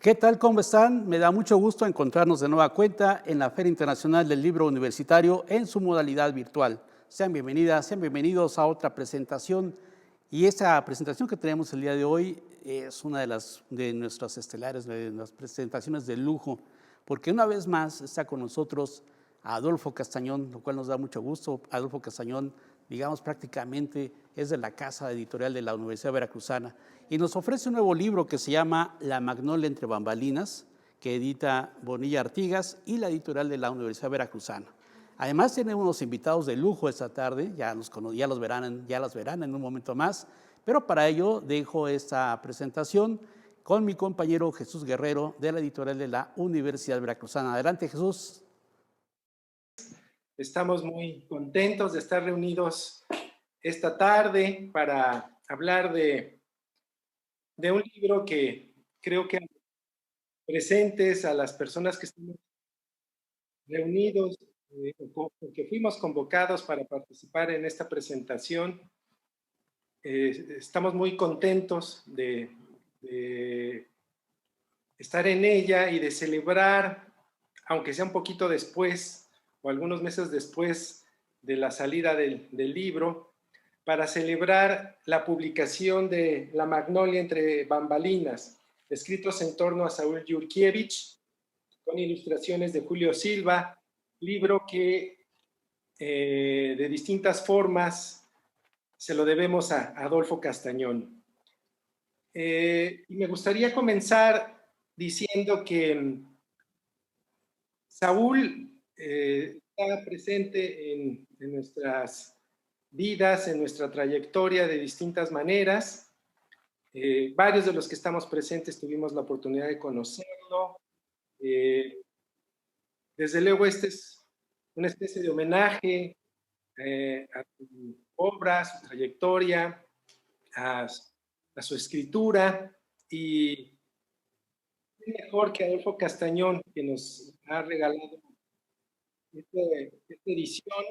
¿Qué tal? ¿Cómo están? Me da mucho gusto encontrarnos de nueva cuenta en la Feria Internacional del Libro Universitario en su modalidad virtual. Sean bienvenidas, sean bienvenidos a otra presentación. Y esta presentación que tenemos el día de hoy es una de nuestras estelares, de las presentaciones de lujo, porque una vez más está con nosotros Adolfo Castañón, lo cual nos da mucho gusto. Adolfo Castañón, digamos, prácticamente es de la casa editorial de la Universidad Veracruzana y nos ofrece un nuevo libro que se llama La Magnolia entre bambalinas, que edita Bonilla Artigas y la editorial de la Universidad Veracruzana. Además tiene unos invitados de lujo esta tarde, ya las verán en un momento más, pero para ello dejo esta presentación con mi compañero Jesús Guerrero de la editorial de la Universidad Veracruzana. Adelante, Jesús. Estamos muy contentos de estar reunidos esta tarde para hablar de un libro que creo que presentes a las personas que estamos reunidos, que fuimos convocados para participar en esta presentación. Estamos muy contentos de estar en ella y de celebrar, aunque sea un poquito después o algunos meses después de la salida del libro, para celebrar la publicación de La Magnolia entre bambalinas, escritos en torno a Saúl Yurkiewicz, con ilustraciones de Julio Silva, libro que de distintas formas se lo debemos a Adolfo Castañón. Y me gustaría comenzar diciendo que Saúl está presente en nuestras vidas, en nuestra trayectoria de distintas maneras. Varios de los que estamos presentes tuvimos la oportunidad de conocerlo. Desde luego, este es una especie de homenaje a su obra, a su trayectoria, a su escritura, y mejor que Adolfo Castañón, que nos ha regalado esta edición,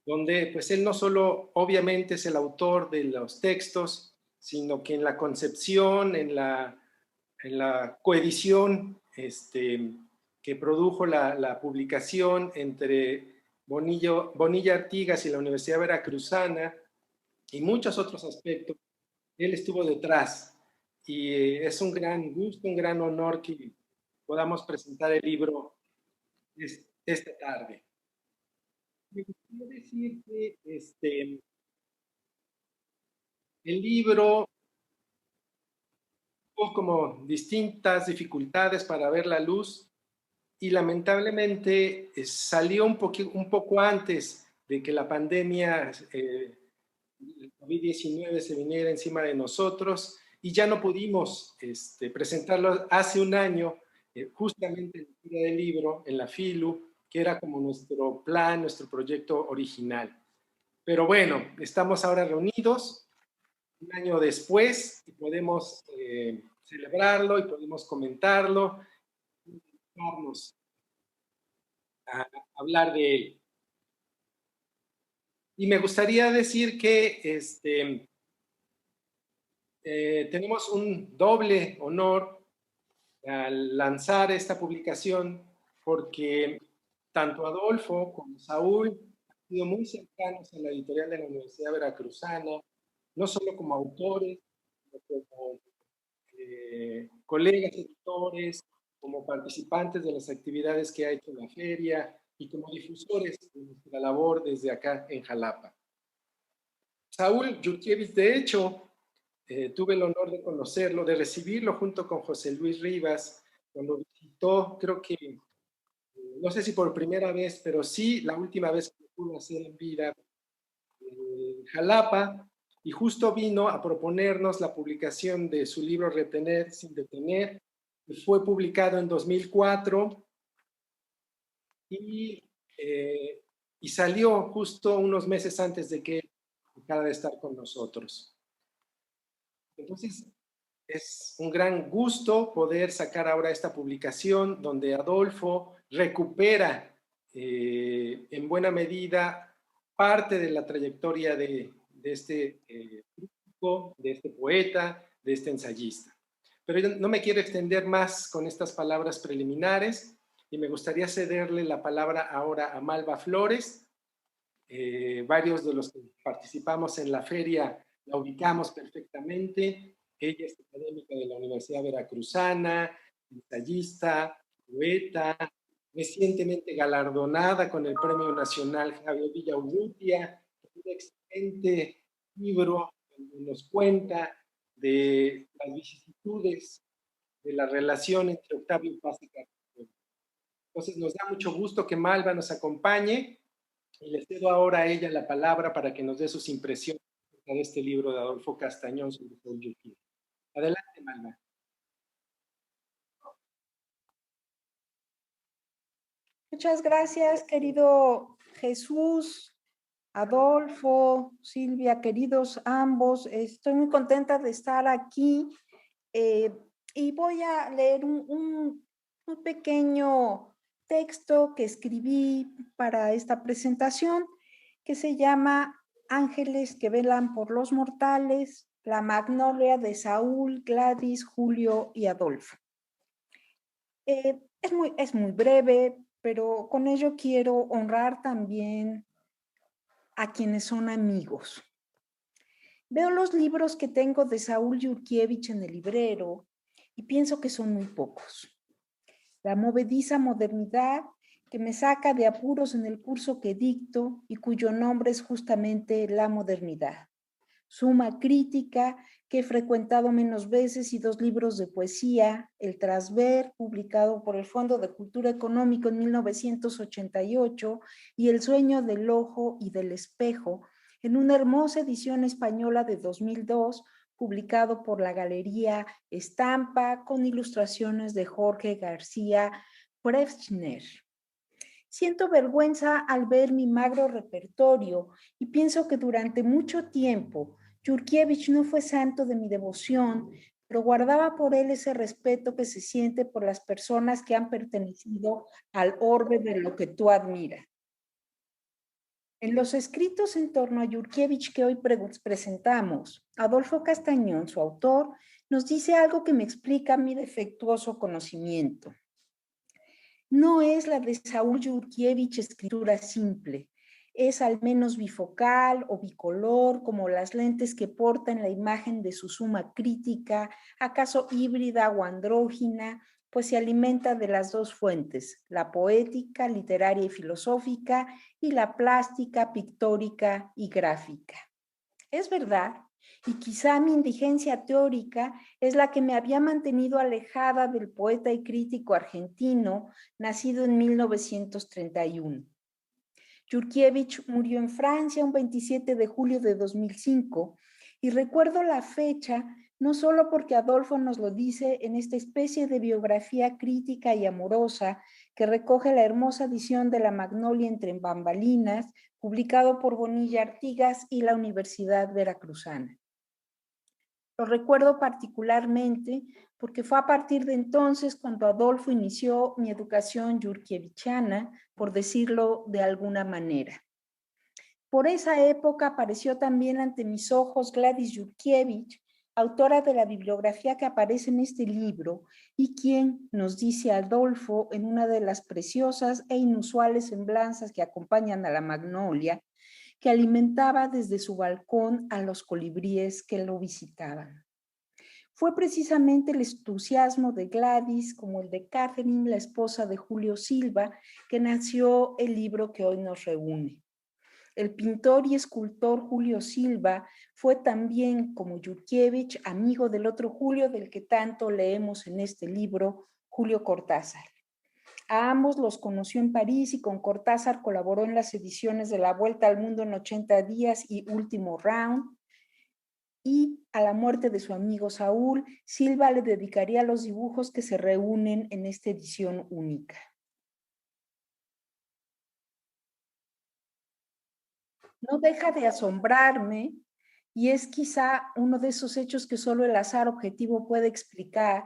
donde pues él no solo obviamente es el autor de los textos, sino que en la concepción, en la coedición que produjo la publicación entre Bonilla Artigas y la Universidad Veracruzana y muchos otros aspectos, él estuvo detrás. Y es un gran gusto, un gran honor que podamos presentar el libro esta tarde. Me gustaría decir que el libro tuvo como distintas dificultades para ver la luz y lamentablemente salió un poco antes de que la pandemia, el COVID-19 se viniera encima de nosotros, y ya no pudimos presentarlo hace un año, justamente en la Feria del Libro, en la FILU, que era como nuestro plan, nuestro proyecto original. Pero bueno, estamos ahora reunidos un año después y podemos celebrarlo y podemos comentarlo y dedicarnos a hablar de él. Y me gustaría decir que tenemos un doble honor al lanzar esta publicación, porque tanto Adolfo como Saúl han sido muy cercanos a la editorial de la Universidad Veracruzana, no solo como autores, sino como colegas editores, como participantes de las actividades que ha hecho la feria y como difusores de nuestra labor desde acá en Jalapa. Saúl Yurkiewicz, de hecho, tuve el honor de conocerlo, de recibirlo junto con José Luis Rivas, cuando visitó, creo que, no sé si por primera vez, pero sí la última vez que pudo hacer en vida, Jalapa, y justo vino a proponernos la publicación de su libro Retener sin detener, que fue publicado en 2004 y, y salió justo unos meses antes de que dejara de estar con nosotros. Entonces, es un gran gusto poder sacar ahora esta publicación donde Adolfo recupera en buena medida parte de la trayectoria de este crítico, de este poeta, de este ensayista. Pero yo no me quiero extender más con estas palabras preliminares y me gustaría cederle la palabra ahora a Malva Flores. Varios de los que participamos en la feria la ubicamos perfectamente. Ella es académica de la Universidad Veracruzana, ensayista, poeta, recientemente galardonada con el Premio Nacional Javier Villaurrutia, un excelente libro donde nos cuenta de las vicisitudes de la relación entre Octavio Paz y Carlos. Entonces nos da mucho gusto que Malva nos acompañe y le cedo ahora a ella la palabra para que nos dé sus impresiones de este libro de Adolfo Castañón sobre Saúl Yurquí. Adelante, Malva. Muchas gracias, querido Jesús, Adolfo, Silvia, queridos ambos. Estoy muy contenta de estar aquí y voy a leer un pequeño texto que escribí para esta presentación que se llama Ángeles que velan por los mortales, la magnolia de Saúl, Gladys, Julio y Adolfo. Es muy breve, pero con ello quiero honrar también a quienes son amigos. Veo los libros que tengo de Saúl Yurkiewicz en el librero y pienso que son muy pocos. La movediza modernidad que me saca de apuros en el curso que dicto y cuyo nombre es justamente la modernidad. Suma crítica que he frecuentado menos veces y 2 libros de poesía, El Trasver, publicado por el Fondo de Cultura Económico en 1988, y El Sueño del Ojo y del Espejo, en una hermosa edición española de 2002, publicado por la Galería Estampa, con ilustraciones de Jorge García Prevchner. Siento vergüenza al ver mi magro repertorio y pienso que durante mucho tiempo Yurkiewicz no fue santo de mi devoción, pero guardaba por él ese respeto que se siente por las personas que han pertenecido al orbe de lo que tú admiras. En los escritos en torno a Yurkiewicz que hoy presentamos, Adolfo Castañón, su autor, nos dice algo que me explica mi defectuoso conocimiento. No es la de Saúl Yurkiewicz escritura simple, es al menos bifocal o bicolor, como las lentes que porta en la imagen de su Suma Crítica, acaso híbrida o andrógina, pues se alimenta de las 2 fuentes, la poética, literaria y filosófica, y la plástica, pictórica y gráfica. Es verdad, y quizá mi indigencia teórica es la que me había mantenido alejada del poeta y crítico argentino, nacido en 1931. Yurkiewicz murió en Francia un 27 de julio de 2005 y recuerdo la fecha no solo porque Adolfo nos lo dice en esta especie de biografía crítica y amorosa que recoge la hermosa edición de La Magnolia entre bambalinas, publicado por Bonilla Artigas y la Universidad Veracruzana. Lo recuerdo particularmente porque fue a partir de entonces cuando Adolfo inició mi educación yurkievichiana, por decirlo de alguna manera. Por esa época apareció también ante mis ojos Gladys Yurkiewicz, autora de la bibliografía que aparece en este libro y quien, nos dice Adolfo en una de las preciosas e inusuales semblanzas que acompañan a la Magnolia, que alimentaba desde su balcón a los colibríes que lo visitaban. Fue precisamente el entusiasmo de Gladys, como el de Catherine, la esposa de Julio Silva, que nació el libro que hoy nos reúne. El pintor y escultor Julio Silva fue también, como Yurkiewicz, amigo del otro Julio del que tanto leemos en este libro, Julio Cortázar. A ambos los conoció en París y con Cortázar colaboró en las ediciones de La Vuelta al Mundo en 80 días y Último Round. Y a la muerte de su amigo Saúl, Silva le dedicaría los dibujos que se reúnen en esta edición única. No deja de asombrarme, y es quizá uno de esos hechos que solo el azar objetivo puede explicar,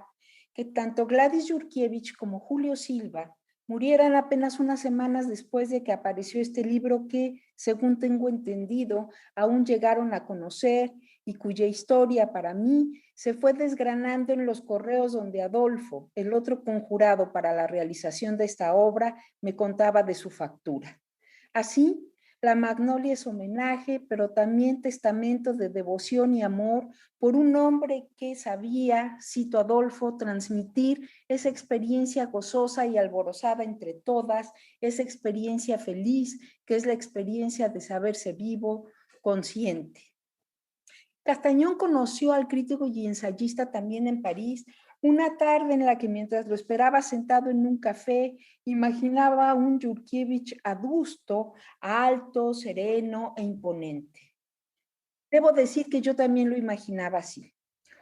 que tanto Gladys Yurkiewicz como Julio Silva murieran apenas unas semanas después de que apareció este libro que, según tengo entendido, aún llegaron a conocer y cuya historia para mí se fue desgranando en los correos donde Adolfo, el otro conjurado para la realización de esta obra, me contaba de su factura. Así, la Magnolia es homenaje, pero también testamento de devoción y amor por un hombre que sabía, cito Adolfo, transmitir esa experiencia gozosa y alborozada entre todas, esa experiencia feliz que es la experiencia de saberse vivo, consciente. Castañón conoció al crítico y ensayista también en París, una tarde en la que mientras lo esperaba sentado en un café, imaginaba a un Yurkiewicz adusto, alto, sereno e imponente. Debo decir que yo también lo imaginaba así.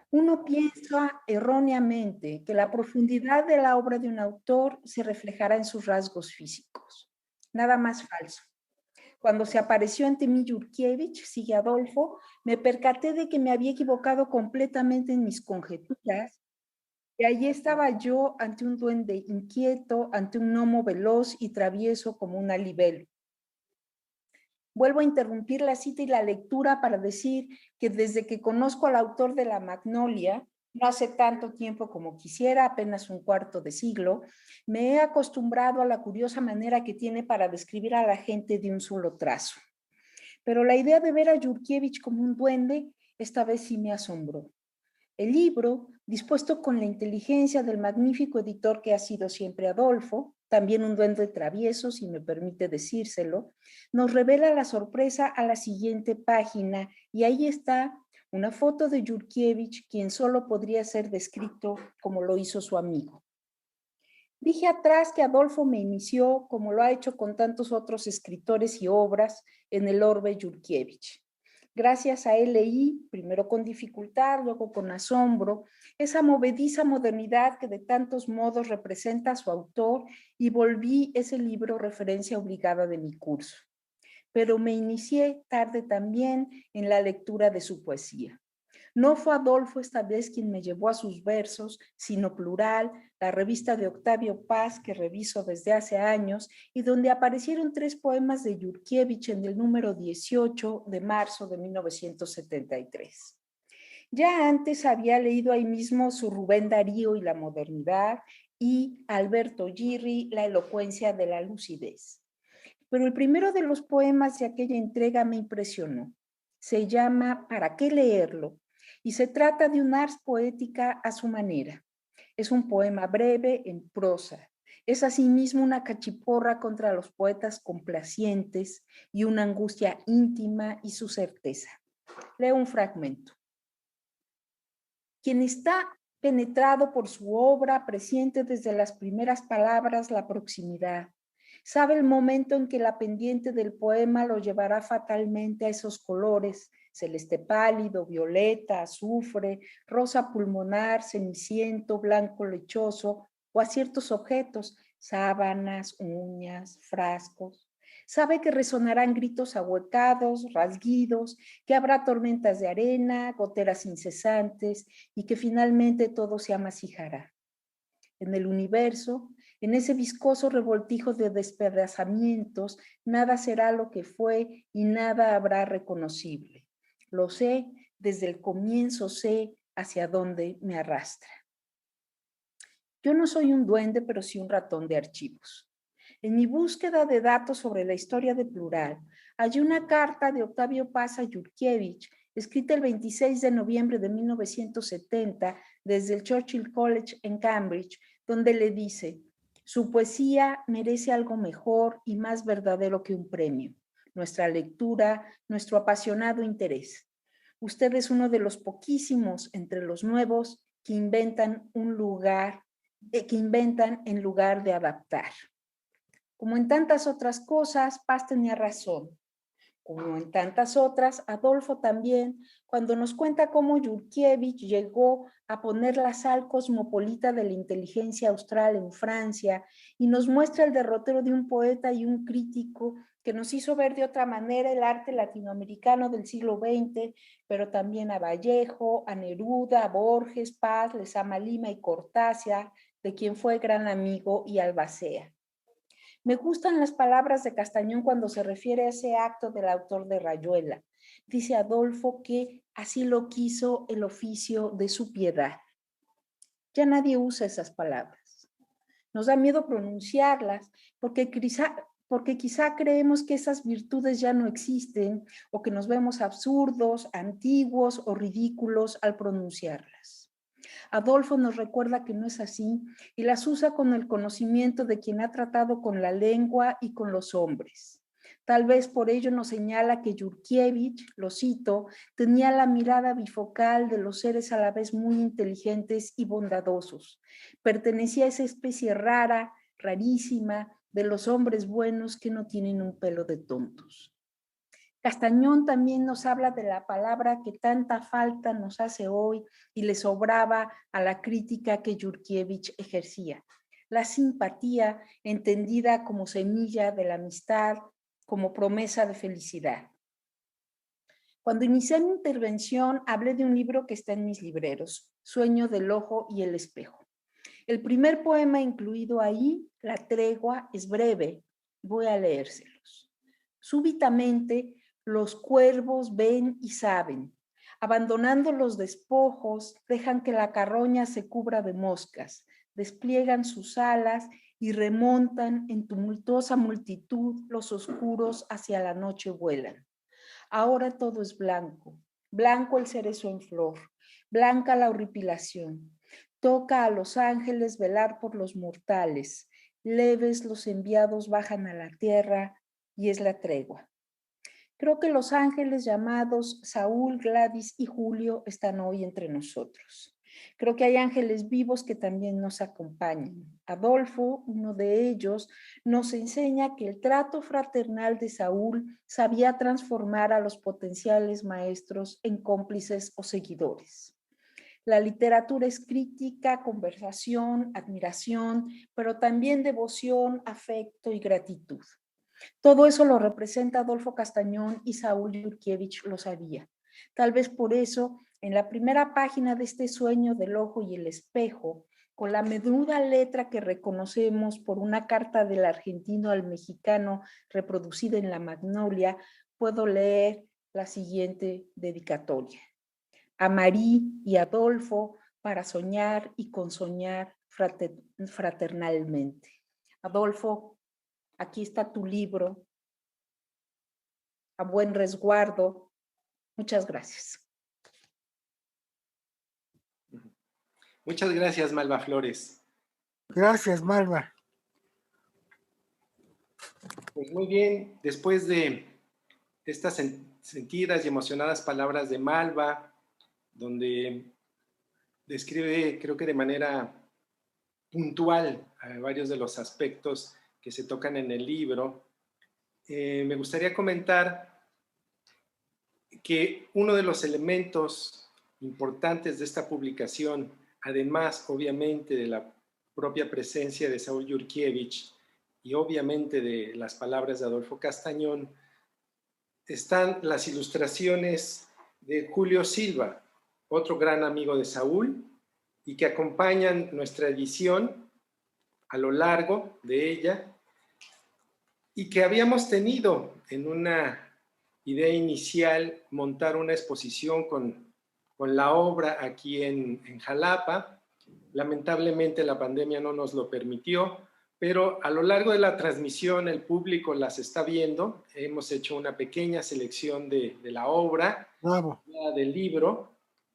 Uno piensa erróneamente que la profundidad de la obra de un autor se reflejará en sus rasgos físicos. Nada más falso. Cuando se apareció ante mí Yurkiewicz, sigue Adolfo, me percaté de que me había equivocado completamente en mis conjeturas. Y allí estaba yo ante un duende inquieto, ante un gnomo veloz y travieso como una libelo. Vuelvo a interrumpir la cita y la lectura para decir que desde que conozco al autor de La Magnolia, no hace tanto tiempo como quisiera, apenas un cuarto de siglo, me he acostumbrado a la curiosa manera que tiene para describir a la gente de un solo trazo. Pero la idea de ver a Yurkiewicz como un duende, esta vez sí me asombró. El libro, dispuesto con la inteligencia del magnífico editor que ha sido siempre Adolfo, también un duende travieso, si me permite decírselo, nos revela la sorpresa a la siguiente página y ahí está una foto de Yurkiewicz, quien solo podría ser descrito como lo hizo su amigo. Dije atrás que Adolfo me inició, como lo ha hecho con tantos otros escritores y obras, en el orbe Yurkiewicz. Gracias a él leí, primero con dificultad, luego con asombro, esa movediza modernidad que de tantos modos representa a su autor y volví ese libro referencia obligada de mi curso. Pero me inicié tarde también en la lectura de su poesía. No fue Adolfo esta vez quien me llevó a sus versos, sino Plural, la revista de Octavio Paz que reviso desde hace años y donde aparecieron 3 poemas de Yurkiewicz en el número 18 de marzo de 1973. Ya antes había leído ahí mismo su Rubén Darío y la modernidad y Alberto Girri, la elocuencia de la lucidez. Pero el primero de los poemas de aquella entrega me impresionó. Se llama ¿Para qué leerlo? Y se trata de un ars poética a su manera. Es un poema breve en prosa. Es asimismo una cachiporra contra los poetas complacientes y una angustia íntima y su certeza. Leo un fragmento. Quien está penetrado por su obra presiente desde las primeras palabras la proximidad. Sabe el momento en que la pendiente del poema lo llevará fatalmente a esos colores, celeste pálido, violeta, azufre, rosa pulmonar, ceniciento, blanco lechoso, o a ciertos objetos, sábanas, uñas, frascos. Sabe que resonarán gritos ahuecados, rasguidos, que habrá tormentas de arena, goteras incesantes y que finalmente todo se amasijará. En el universo, en ese viscoso revoltijo de despedazamientos, nada será lo que fue y nada habrá reconocible. Lo sé, desde el comienzo sé hacia dónde me arrastra. Yo no soy un duende, pero sí un ratón de archivos. En mi búsqueda de datos sobre la historia de Plural, hallé una carta de Octavio Paz a Yurkiewicz, escrita el 26 de noviembre de 1970 desde el Churchill College en Cambridge, donde le dice, su poesía merece algo mejor y más verdadero que un premio, nuestra lectura, nuestro apasionado interés. Usted es uno de los poquísimos entre los nuevos que inventan en lugar de adaptar. Como en tantas otras cosas, Paz tenía razón. Como en tantas otras, Adolfo también, cuando nos cuenta cómo Yurkiewicz llegó a poner la sal cosmopolita de la inteligencia austral en Francia y nos muestra el derrotero de un poeta y un crítico que nos hizo ver de otra manera el arte latinoamericano del siglo XX, pero también a Vallejo, a Neruda, a Borges, Paz, Lezama Lima y Cortázar, de quien fue gran amigo, y Albacea. Me gustan las palabras de Castañón cuando se refiere a ese acto del autor de Rayuela. Dice Adolfo que Así lo quiso el oficio de su piedad. Ya nadie usa esas palabras. Nos da miedo pronunciarlas porque quizá creemos que esas virtudes ya no existen o que nos vemos absurdos, antiguos o ridículos al pronunciarlas. Adolfo nos recuerda que no es así y las usa con el conocimiento de quien ha tratado con la lengua y con los hombres. Tal vez por ello nos señala que Yurkiewicz, lo cito, tenía la mirada bifocal de los seres a la vez muy inteligentes y bondadosos. Pertenecía a esa especie rara, rarísima, de los hombres buenos que no tienen un pelo de tontos. Castañón también nos habla de la palabra que tanta falta nos hace hoy y le sobraba a la crítica que Yurkiewicz ejercía. La simpatía, entendida como semilla de la amistad, como promesa de felicidad. Cuando inicié mi intervención, hablé de un libro que está en mis libreros, Sueño del ojo y el espejo. El primer poema incluido ahí, La tregua, es breve. Voy a leérselos. Súbitamente, los cuervos ven y saben. Abandonando los despojos, dejan que la carroña se cubra de moscas, despliegan sus alas y remontan en tumultuosa multitud, los oscuros hacia la noche vuelan. Ahora todo es blanco, blanco el cerezo en flor, blanca la horripilación. Toca a los ángeles velar por los mortales, leves los enviados bajan a la tierra y es la tregua. Creo que los ángeles llamados Saúl, Gladys y Julio están hoy entre nosotros. Creo que hay ángeles vivos que también nos acompañan. Adolfo, uno de ellos, nos enseña que el trato fraternal de Saúl sabía transformar a los potenciales maestros en cómplices o seguidores. La literatura es crítica, conversación, admiración, pero también devoción, afecto y gratitud. Todo eso lo representa Adolfo Castañón y Saúl Yurkiewicz lo sabía. Tal vez por eso, en la primera página de este Sueño del ojo y el espejo, con la menuda letra que reconocemos por una carta del argentino al mexicano reproducida en la Magnolia, puedo leer la siguiente dedicatoria. A Marí y Adolfo para soñar y consoñar fraternalmente. Adolfo, aquí está tu libro, a buen resguardo. Muchas gracias. Muchas gracias, Malva Flores. Gracias, Malva. Pues muy bien, después de estas sentidas y emocionadas palabras de Malva, donde describe, creo que de manera puntual, varios de los aspectos que se tocan en el libro, me gustaría comentar que uno de los elementos importantes de esta publicación, además obviamente de la propia presencia de Saúl Yurkiewicz y obviamente de las palabras de Adolfo Castañón, están las ilustraciones de Julio Silva, otro gran amigo de Saúl, y que acompañan nuestra edición a lo largo de ella, y que habíamos tenido en una idea inicial montar una exposición con la obra aquí en Jalapa. Lamentablemente la pandemia no nos lo permitió, pero a lo largo de la transmisión el público las está viendo. Hemos hecho una pequeña selección de la obra, Bravo. del libro,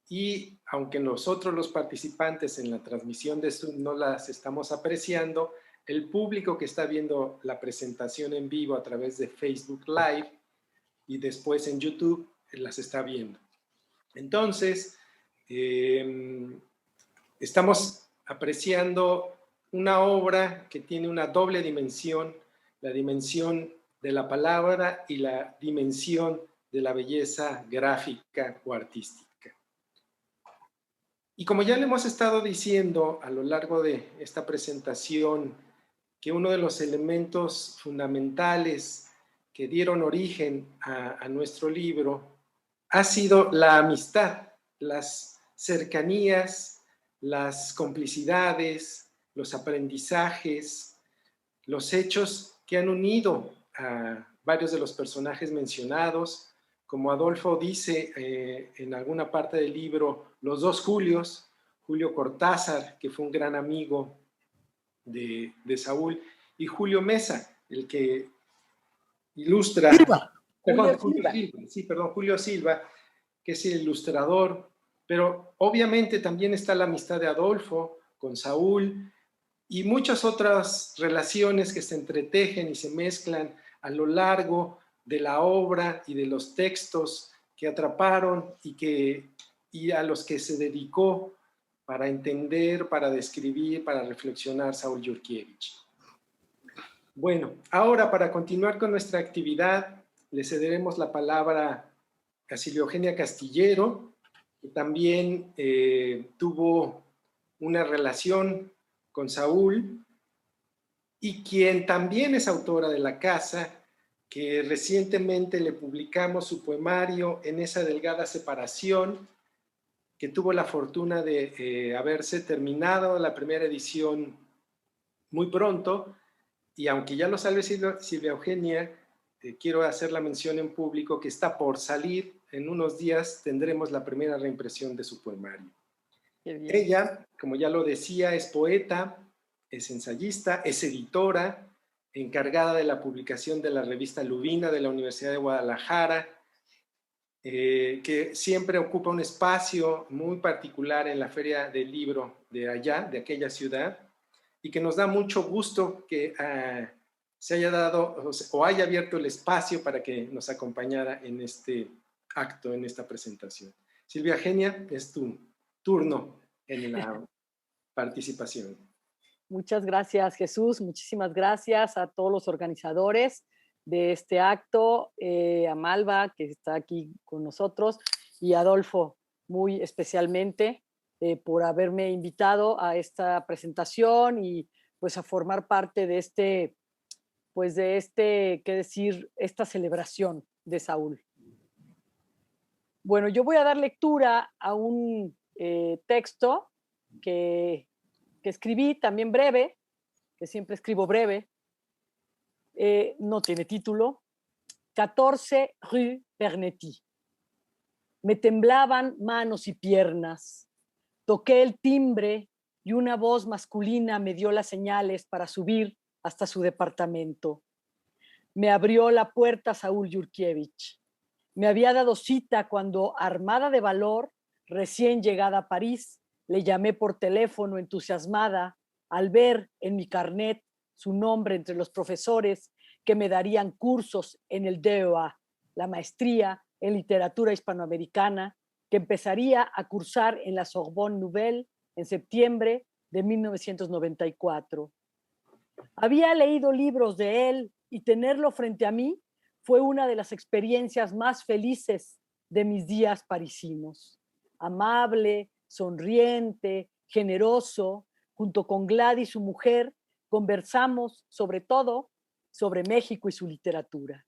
y aunque nosotros los participantes en la transmisión de Zoom no las estamos apreciando, el público que está viendo la presentación en vivo a través de Facebook Live y después en YouTube las está viendo. Entonces, estamos apreciando una obra que tiene una doble dimensión, la dimensión de la palabra y la dimensión de la belleza gráfica o artística. Y como ya le hemos estado diciendo a lo largo de esta presentación, que uno de los elementos fundamentales que dieron origen a nuestro libro ha sido la amistad, las cercanías, las complicidades, los aprendizajes, los hechos que han unido a varios de los personajes mencionados, como Adolfo dice en alguna parte del libro, los dos Julios, Julio Cortázar, que fue un gran amigo de Saúl, y Julio Mesa, el que ilustra, Silva. perdón, Julio Silva. Silva, sí, perdón, Julio Silva, que es el ilustrador, pero obviamente también está la amistad de Adolfo con Saúl y muchas otras relaciones que se entretejen y se mezclan a lo largo de la obra y de los textos que atraparon y a los que se dedicó para entender, para describir, para reflexionar Saúl Yurkiewicz. Bueno, ahora para continuar con nuestra actividad, le cederemos la palabra a Silvia Eugenia Castillero, que también tuvo una relación con Saúl y quien también es autora de La Casa, que recientemente le publicamos su poemario En esa delgada separación, que tuvo la fortuna de haberse terminado la primera edición muy pronto, y aunque ya lo sabe Silvia Eugenia, quiero hacer la mención en público que está por salir. En unos días tendremos la primera reimpresión de su poemario. Ella, como ya lo decía, es poeta, es ensayista, es editora, encargada de la publicación de la revista Lubina de la Universidad de Guadalajara, que siempre ocupa un espacio muy particular en la Feria del Libro de allá, de aquella ciudad, y que nos da mucho gusto que se haya dado o haya abierto el espacio para que nos acompañara en este acto, en esta presentación. Silvia Eugenia, es tu turno en la participación. Muchas gracias, Jesús. Muchísimas gracias a todos los organizadores de este acto, a Malva, que está aquí con nosotros, y a Adolfo, muy especialmente, por haberme invitado a esta presentación y pues a formar parte de ¿qué decir? Esta celebración de Saúl. Bueno, yo voy a dar lectura a un texto que escribí, también breve, que siempre escribo breve, no tiene título, 14 Rue Pernetti. Me temblaban manos y piernas, toqué el timbre y una voz masculina me dio las señales para subir hasta su departamento. Me abrió la puerta Saúl Yurkiewicz. Me había dado cita cuando, armada de valor, recién llegada a París, le llamé por teléfono entusiasmada al ver en mi carnet su nombre entre los profesores que me darían cursos en el DEA, la maestría en literatura hispanoamericana, que empezaría a cursar en la Sorbonne Nouvelle en septiembre de 1994. Había leído libros de él y tenerlo frente a mí fue una de las experiencias más felices de mis días parisinos. Amable, sonriente, generoso, junto con Gladys, su mujer, conversamos sobre todo sobre México y su literatura.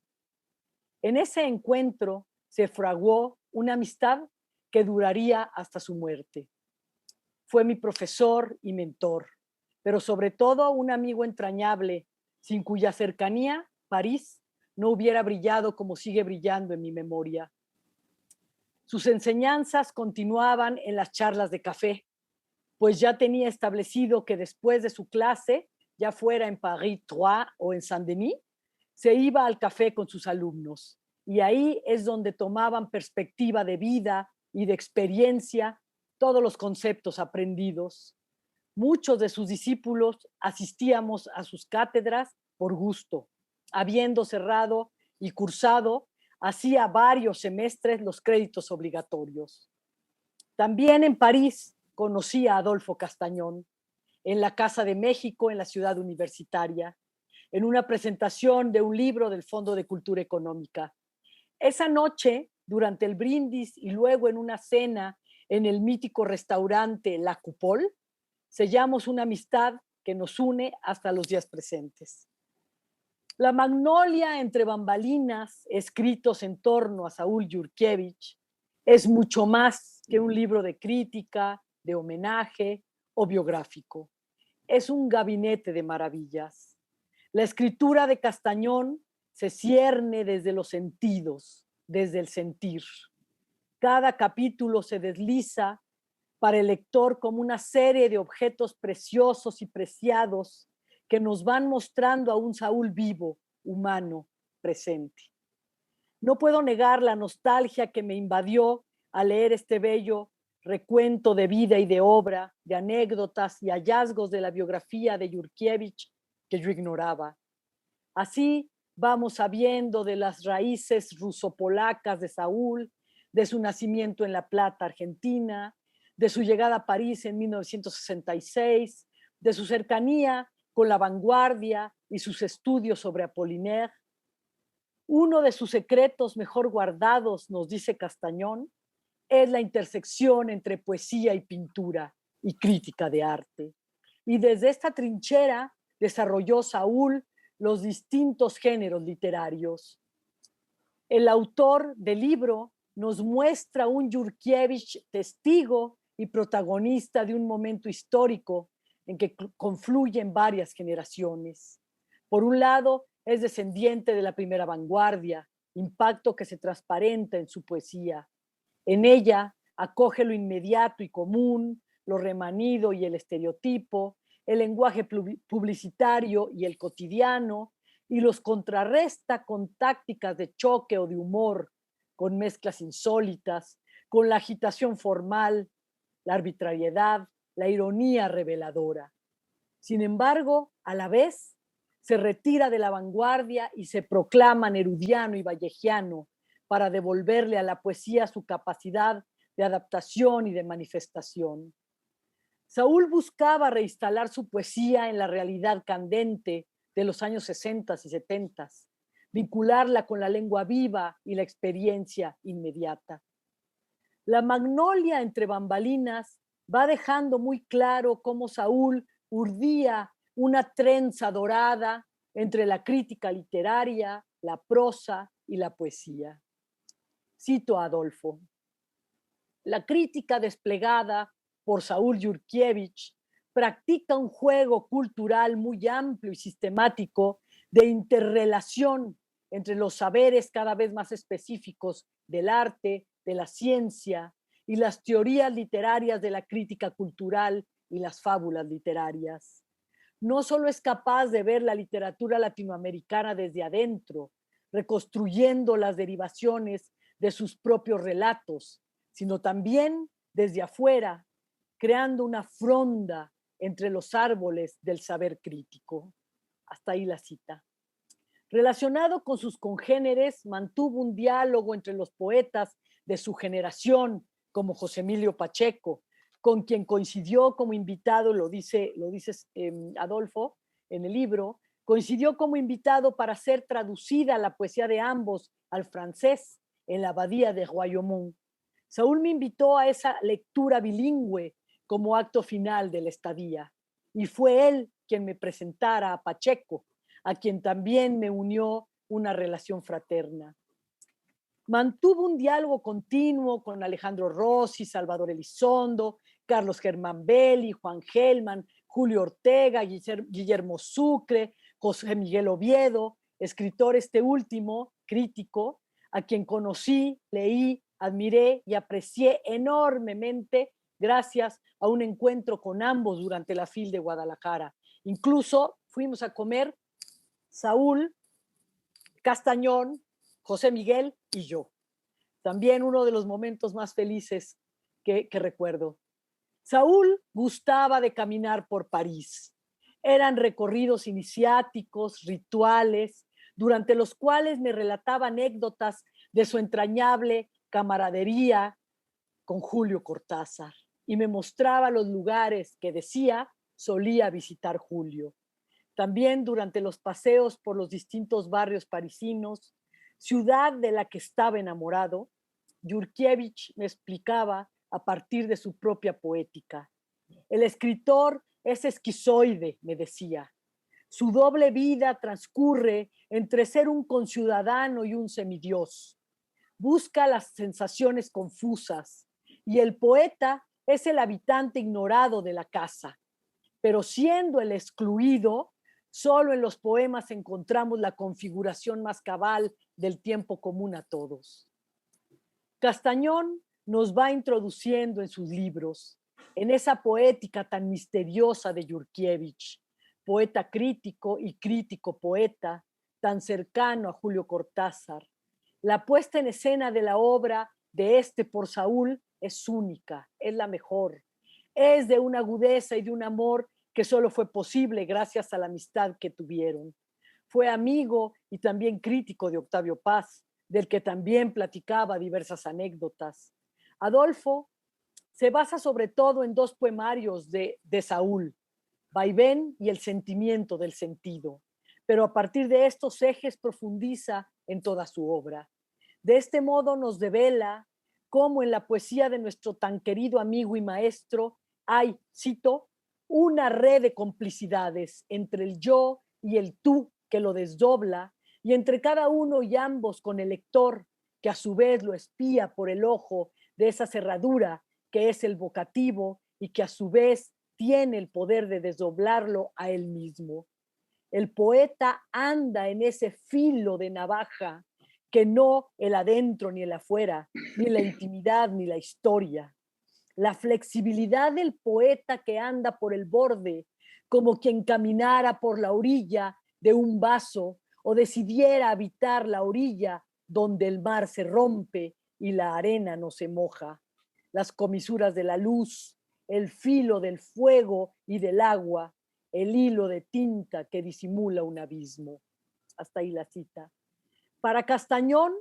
En ese encuentro se fraguó una amistad que duraría hasta su muerte. Fue mi profesor y mentor, pero sobre todo un amigo entrañable, sin cuya cercanía París no hubiera brillado como sigue brillando en mi memoria. Sus enseñanzas continuaban en las charlas de café, pues ya tenía establecido que después de su clase, ya fuera en Paris 3 o en Saint-Denis, se iba al café con sus alumnos. Y ahí es donde tomaban perspectiva de vida y de experiencia todos los conceptos aprendidos. Muchos de sus discípulos asistíamos a sus cátedras por gusto, habiendo cerrado y cursado hacía varios semestres los créditos obligatorios. También en París conocí a Adolfo Castañón, en la Casa de México, en la ciudad universitaria, en una presentación de un libro del Fondo de Cultura Económica. Esa noche, durante el brindis y luego en una cena en el mítico restaurante La Coupole, sellamos una amistad que nos une hasta los días presentes. La magnolia entre bambalinas, escritos en torno a Saúl Yurkiewicz, es mucho más que un libro de crítica, de homenaje o biográfico. Es un gabinete de maravillas. La escritura de Castañón se cierne desde los sentidos, desde el sentir. Cada capítulo se desliza para el lector como una serie de objetos preciosos y preciados que nos van mostrando a un Saúl vivo, humano, presente. No puedo negar la nostalgia que me invadió al leer este bello recuento de vida y de obra, de anécdotas y hallazgos de la biografía de Yurkiewicz que yo ignoraba. Así vamos sabiendo de las raíces rusopolacas de Saúl, de su nacimiento en La Plata, Argentina, de su llegada a París en 1966, de su cercanía con la vanguardia y sus estudios sobre Apollinaire. Uno de sus secretos mejor guardados, nos dice Castañón, es la intersección entre poesía y pintura y crítica de arte. Y desde esta trinchera desarrolló Saúl los distintos géneros literarios. El autor del libro nos muestra un Yurkiewicz testigo y protagonista de un momento histórico en que confluyen varias generaciones. Por un lado, es descendiente de la primera vanguardia, impacto que se transparenta en su poesía. En ella acoge lo inmediato y común, lo remanido y el estereotipo, el lenguaje publicitario y el cotidiano, y los contrarresta con tácticas de choque o de humor, con mezclas insólitas, con la agitación formal, la arbitrariedad, la ironía reveladora. Sin embargo, a la vez, se retira de la vanguardia y se proclama nerudiano y vallejiano para devolverle a la poesía su capacidad de adaptación y de manifestación. Saúl buscaba reinstalar su poesía en la realidad candente de los años 60 y 70, vincularla con la lengua viva y la experiencia inmediata. La Magnolia entre bambalinas va dejando muy claro cómo Saúl urdía una trenza dorada entre la crítica literaria, la prosa y la poesía. Cito a Adolfo. La crítica desplegada por Saúl Yurkiewicz practica un juego cultural muy amplio y sistemático de interrelación entre los saberes cada vez más específicos del arte, de la ciencia y las teorías literarias de la crítica cultural y las fábulas literarias. No solo es capaz de ver la literatura latinoamericana desde adentro, reconstruyendo las derivaciones de sus propios relatos, sino también desde afuera, creando una fronda entre los árboles del saber crítico. Hasta ahí la cita. Relacionado con sus congéneres, mantuvo un diálogo entre los poetas de su generación, como José Emilio Pacheco, con quien coincidió como invitado, lo dice Adolfo en el libro, coincidió como invitado para ser traducida la poesía de ambos al francés en la abadía de Royaumont. Saúl me invitó a esa lectura bilingüe como acto final de la estadía, y fue él quien me presentara a Pacheco, a quien también me unió una relación fraterna. Mantuvo un diálogo continuo con Alejandro Rossi, Salvador Elizondo, Carlos Germán Belli, Juan Gelman, Julio Ortega, Guillermo Sucre, José Miguel Oviedo, escritor este último, crítico, a quien conocí, leí, admiré y aprecié enormemente gracias a un encuentro con ambos durante la FIL de Guadalajara. Incluso fuimos a comer Saúl, Castañón, José Miguel y yo. También uno de los momentos más felices que recuerdo. Saúl gustaba de caminar por París. Eran recorridos iniciáticos, rituales, durante los cuales me relataba anécdotas de su entrañable camaradería con Julio Cortázar y me mostraba los lugares que decía solía visitar Julio. También durante los paseos por los distintos barrios parisinos, ciudad de la que estaba enamorado, Yurkiewicz me explicaba a partir de su propia poética. El escritor es esquizoide, me decía. Su doble vida transcurre entre ser un conciudadano y un semidios. Busca las sensaciones confusas y el poeta es el habitante ignorado de la casa. Pero siendo el excluido, solo en los poemas encontramos la configuración más cabal del tiempo común a todos. Castañón nos va introduciendo en sus libros, en esa poética tan misteriosa de Yurkiewicz, poeta crítico y crítico poeta, tan cercano a Julio Cortázar. La puesta en escena de la obra de este por Saúl es única, es la mejor. Es de una agudeza y de un amor que solo fue posible gracias a la amistad que tuvieron. Fue amigo y también crítico de Octavio Paz, del que también platicaba diversas anécdotas. Adolfo se basa sobre todo en dos poemarios de Saúl, Vaivén y El sentimiento del sentido, pero a partir de estos ejes profundiza en toda su obra. De este modo nos devela cómo en la poesía de nuestro tan querido amigo y maestro hay, cito, una red de complicidades entre el yo y el tú que lo desdobla, y entre cada uno y ambos con el lector, que a su vez lo espía por el ojo de esa cerradura que es el vocativo y que a su vez tiene el poder de desdoblarlo a él mismo. El poeta anda en ese filo de navaja que no el adentro ni el afuera, ni la intimidad ni la historia. La flexibilidad del poeta que anda por el borde, como quien caminara por la orilla de un vaso o decidiera habitar la orilla donde el mar se rompe y la arena no se moja. Las comisuras de la luz, el filo del fuego y del agua, el hilo de tinta que disimula un abismo. Hasta ahí la cita. Para Castañón,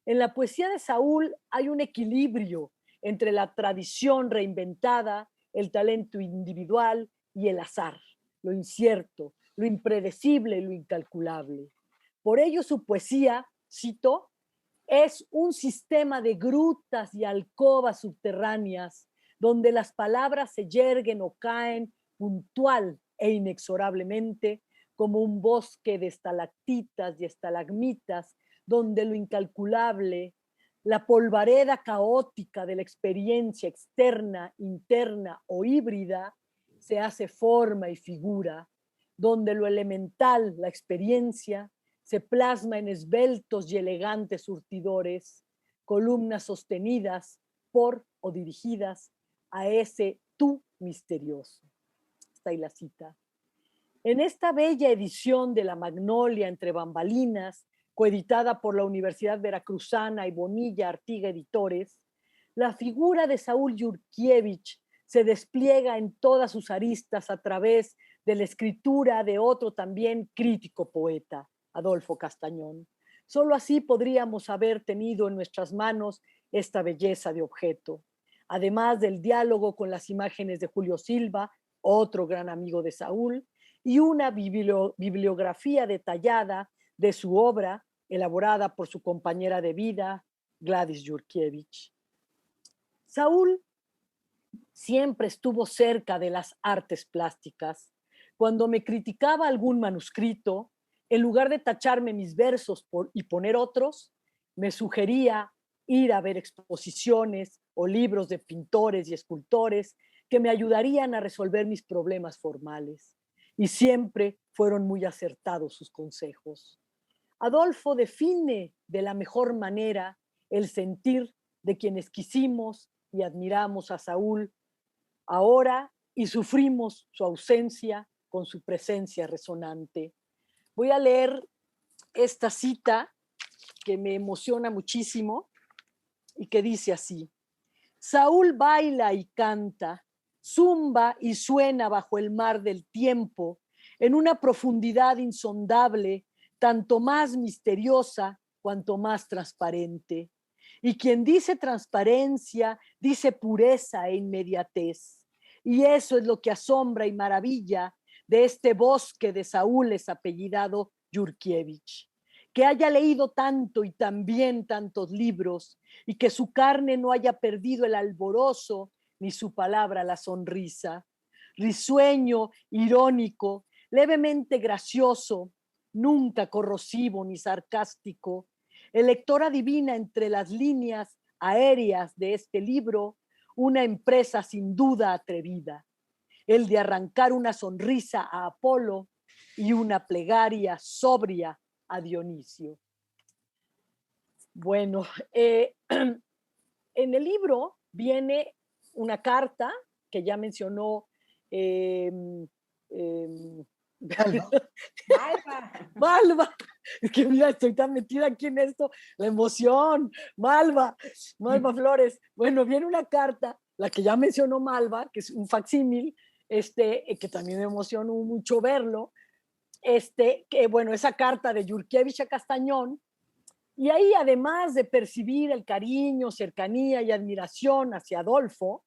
en la poesía de Saúl hay un equilibrio entre la tradición reinventada, el talento individual y el azar, lo incierto, lo impredecible y lo incalculable. Por ello su poesía, cito, es un sistema de grutas y alcobas subterráneas donde las palabras se yerguen o caen puntual e inexorablemente como un bosque de estalactitas y estalagmitas donde lo incalculable, la polvareda caótica de la experiencia externa, interna o híbrida, se hace forma y figura, donde lo elemental, la experiencia, se plasma en esbeltos y elegantes surtidores, columnas sostenidas por o dirigidas a ese tú misterioso. Está ahí la cita. En esta bella edición de La Magnolia entre bambalinas, coeditada por la Universidad Veracruzana y Bonilla Artiga Editores, la figura de Saúl Yurkiewicz se despliega en todas sus aristas a través de la escritura de otro también crítico poeta, Adolfo Castañón. Solo así podríamos haber tenido en nuestras manos esta belleza de objeto. Además del diálogo con las imágenes de Julio Silva, otro gran amigo de Saúl, y una bibliografía detallada de su obra, elaborada por su compañera de vida, Gladys Yurkiewicz. Saúl siempre estuvo cerca de las artes plásticas. Cuando me criticaba algún manuscrito, en lugar de tacharme mis versos y poner otros, me sugería ir a ver exposiciones o libros de pintores y escultores que me ayudarían a resolver mis problemas formales. Y siempre fueron muy acertados sus consejos. Adolfo define de la mejor manera el sentir de quienes quisimos y admiramos a Saúl ahora y sufrimos su ausencia con su presencia resonante. Voy a leer esta cita que me emociona muchísimo y que dice así: Saúl baila y canta, zumba y suena bajo el mar del tiempo, en una profundidad insondable, tanto más misteriosa cuanto más transparente. Y quien dice transparencia, dice pureza e inmediatez. Y eso es lo que asombra y maravilla de este bosque de Saúles apellidado Yurkiewicz. Que haya leído tanto y también tantos libros y que su carne no haya perdido el alborozo ni su palabra la sonrisa. Risueño, irónico, levemente gracioso, nunca corrosivo ni sarcástico. El lector adivina entre las líneas aéreas de este libro una empresa sin duda atrevida, el de arrancar una sonrisa a Apolo y una plegaria sobria a Dionisio. Bueno, en el libro viene una carta que ya mencionó Malva. Malva. Es que mira, estoy tan metida aquí en esto, la emoción, Malva Flores. Bueno, viene una carta, la que ya mencionó Malva, que es un facsímil, que también me emocionó mucho verlo, que bueno, esa carta de Yurkiewicz a Castañón, y ahí además de percibir el cariño, cercanía y admiración hacia Adolfo,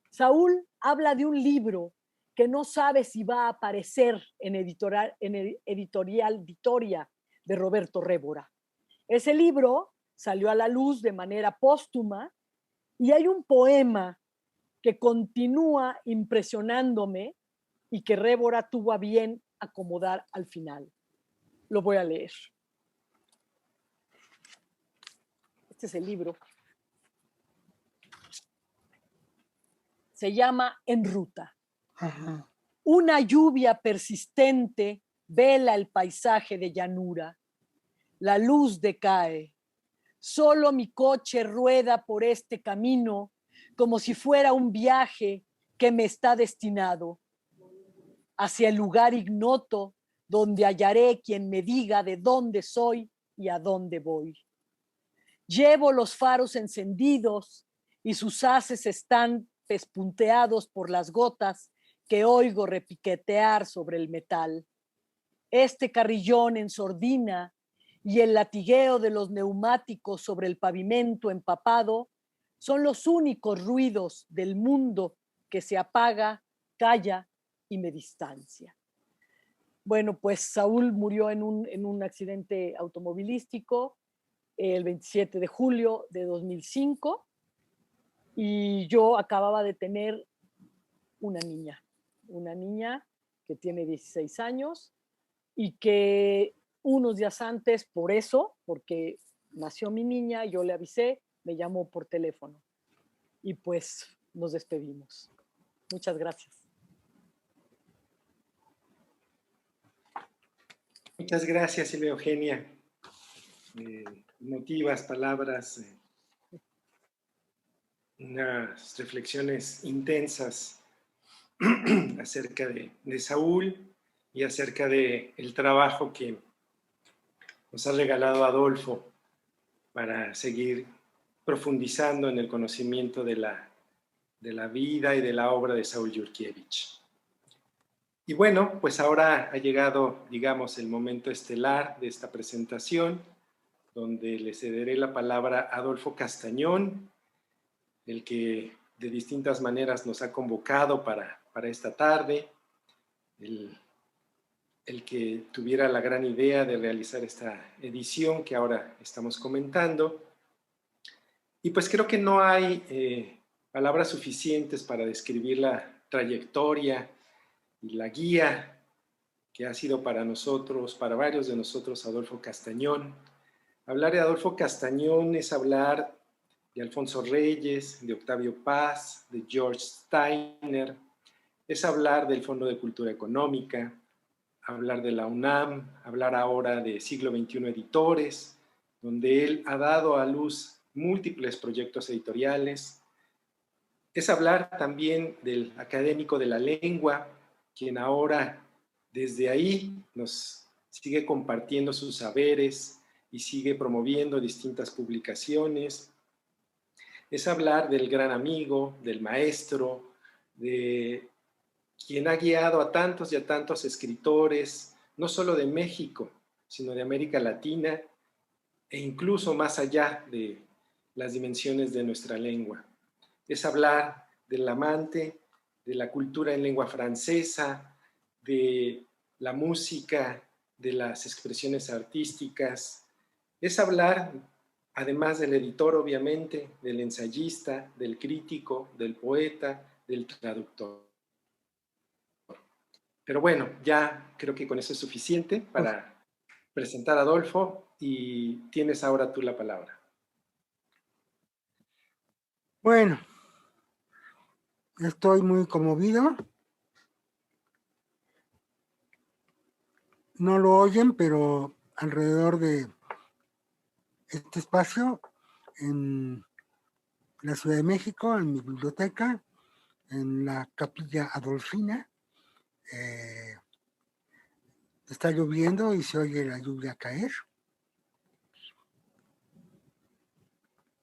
Saúl habla de un libro que no sabe si va a aparecer en editorial Vitoria de Roberto Révora. Ese libro salió a la luz de manera póstuma y hay un poema que continúa impresionándome y que Révora tuvo a bien acomodar al final. Lo voy a leer. Este es el libro. Se llama En Ruta. Ajá. Una lluvia persistente vela el paisaje de llanura. La luz decae. Solo mi coche rueda por este camino como si fuera un viaje que me está destinado hacia el lugar ignoto donde hallaré quien me diga de dónde soy y a dónde voy. Llevo los faros encendidos y sus haces están pespunteados por las gotas que oigo repiquetear sobre el metal. Este carrillón en sordina y el latigueo de los neumáticos sobre el pavimento empapado son los únicos ruidos del mundo que se apaga, calla y me distancia. Bueno, pues Saúl murió en un accidente automovilístico el 27 de julio de 2005 y yo acababa de tener una niña que tiene 16 años y que unos días antes, por eso, porque nació mi niña, yo le avisé, me llamó por teléfono y pues nos despedimos. Muchas gracias. Muchas gracias, Silvia Eugenia. Emotivas palabras, unas reflexiones intensas acerca de Saúl y acerca del trabajo que nos ha regalado Adolfo para seguir profundizando en el conocimiento de la vida y de la obra de Saúl Yurkiewicz. Y bueno, pues ahora ha llegado, digamos, el momento estelar de esta presentación, donde le cederé la palabra a Adolfo Castañón, el que de distintas maneras nos ha convocado para esta tarde, el que tuviera la gran idea de realizar esta edición que ahora estamos comentando. Y pues creo que no hay palabras suficientes para describir la trayectoria y la guía que ha sido para nosotros, para varios de nosotros, Adolfo Castañón. Hablar de Adolfo Castañón es hablar de Alfonso Reyes, de Octavio Paz, de George Steiner, es hablar del Fondo de Cultura Económica, hablar de la UNAM, hablar ahora de Siglo XXI Editores, donde él ha dado a luz múltiples proyectos editoriales. Es hablar también del académico de la lengua, quien ahora desde ahí nos sigue compartiendo sus saberes y sigue promoviendo distintas publicaciones. Es hablar del gran amigo, del maestro, de quien ha guiado a tantos y a tantos escritores, no solo de México, sino de América Latina e incluso más allá de las dimensiones de nuestra lengua. Es hablar del amante, de la cultura en lengua francesa, de la música, de las expresiones artísticas. Es hablar, además del editor, obviamente, del ensayista, del crítico, del poeta, del traductor. Pero bueno, ya creo que con eso es suficiente para presentar a Adolfo y tienes ahora tú la palabra. Bueno, estoy muy conmovido. No lo oyen, pero alrededor de este espacio, en la Ciudad de México, en mi biblioteca, en la Capilla Adolfina. Está lloviendo y se oye la lluvia caer.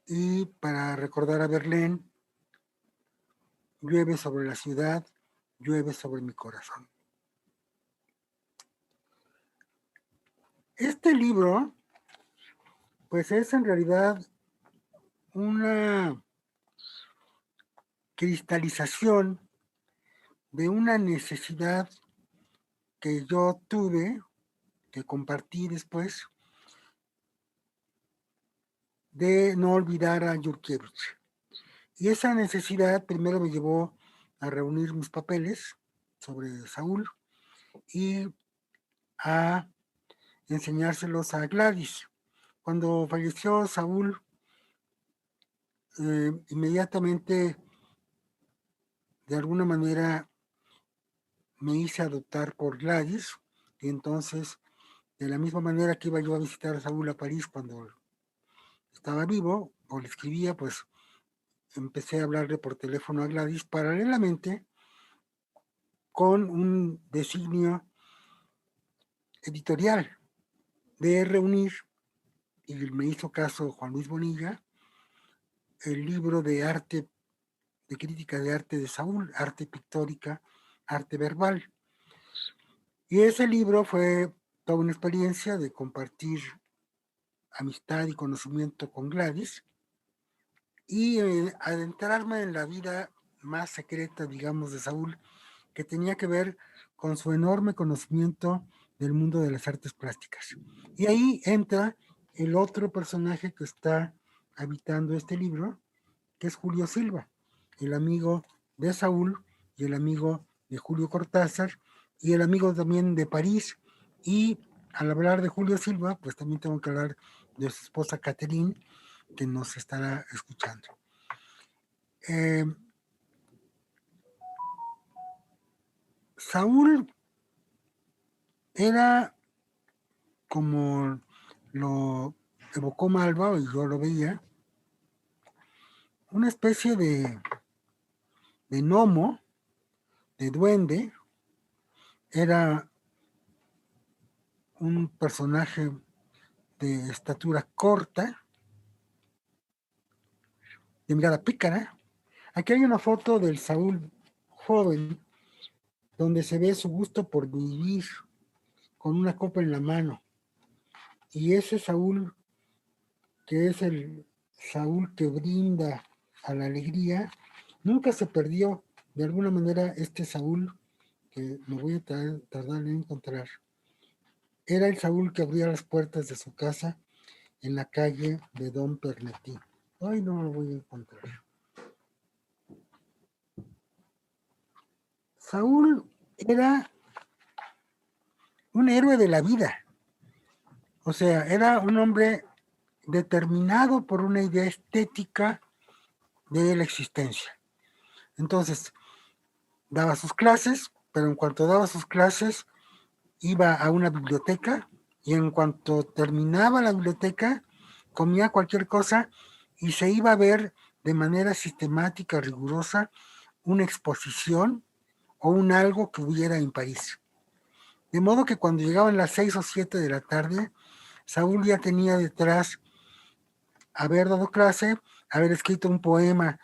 Y para recordar a Verlaine, llueve sobre la ciudad, llueve sobre mi corazón. Este libro, pues es en realidad una cristalización de una necesidad que yo tuve, que compartí después, de no olvidar a Yurkiewicz. Y esa necesidad primero me llevó a reunir mis papeles sobre Saúl y a enseñárselos a Gladys. Cuando falleció Saúl, inmediatamente, de alguna manera, me hice adoptar por Gladys, y entonces, de la misma manera que iba yo a visitar a Saúl a París cuando estaba vivo, o le escribía, pues empecé a hablarle por teléfono a Gladys paralelamente con un designio editorial de reunir, y me hizo caso Juan Luis Bonilla, el libro de arte, de crítica de arte de Saúl, arte pictórica, arte verbal. Y ese libro fue toda una experiencia de compartir amistad y conocimiento con Gladys y adentrarme en la vida más secreta, digamos, de Saúl, que tenía que ver con su enorme conocimiento del mundo de las artes plásticas. Y ahí entra el otro personaje que está habitando este libro, que es Julio Silva, el amigo de Saúl y el amigo de Julio Cortázar y el amigo también de París. Y al hablar de Julio Silva, pues también tengo que hablar de su esposa Catherine, que nos estará escuchando. Saúl era, como lo evocó Malva, y yo lo veía, una especie de gnomo, de duende. Era un personaje de estatura corta, de mirada pícara. Aquí hay una foto del Saúl joven, donde se ve su gusto por vivir, con una copa en la mano. Y ese Saúl, que es el Saúl que brinda a la alegría, nunca se perdió. De alguna manera, este Saúl, que me voy a tardar en encontrar, era el Saúl que abría las puertas de su casa en la calle de Don Pernetín. Ay, no lo voy a encontrar. Saúl era un héroe de la vida. O sea, era un hombre determinado por una idea estética de la existencia. Entonces, daba sus clases, pero en cuanto daba sus clases, iba a una biblioteca y en cuanto terminaba la biblioteca, comía cualquier cosa y se iba a ver de manera sistemática, rigurosa, una exposición o un algo que hubiera en París. De modo que cuando llegaban las 6 o 7 de la tarde, Saúl ya tenía detrás haber dado clase, haber escrito un poema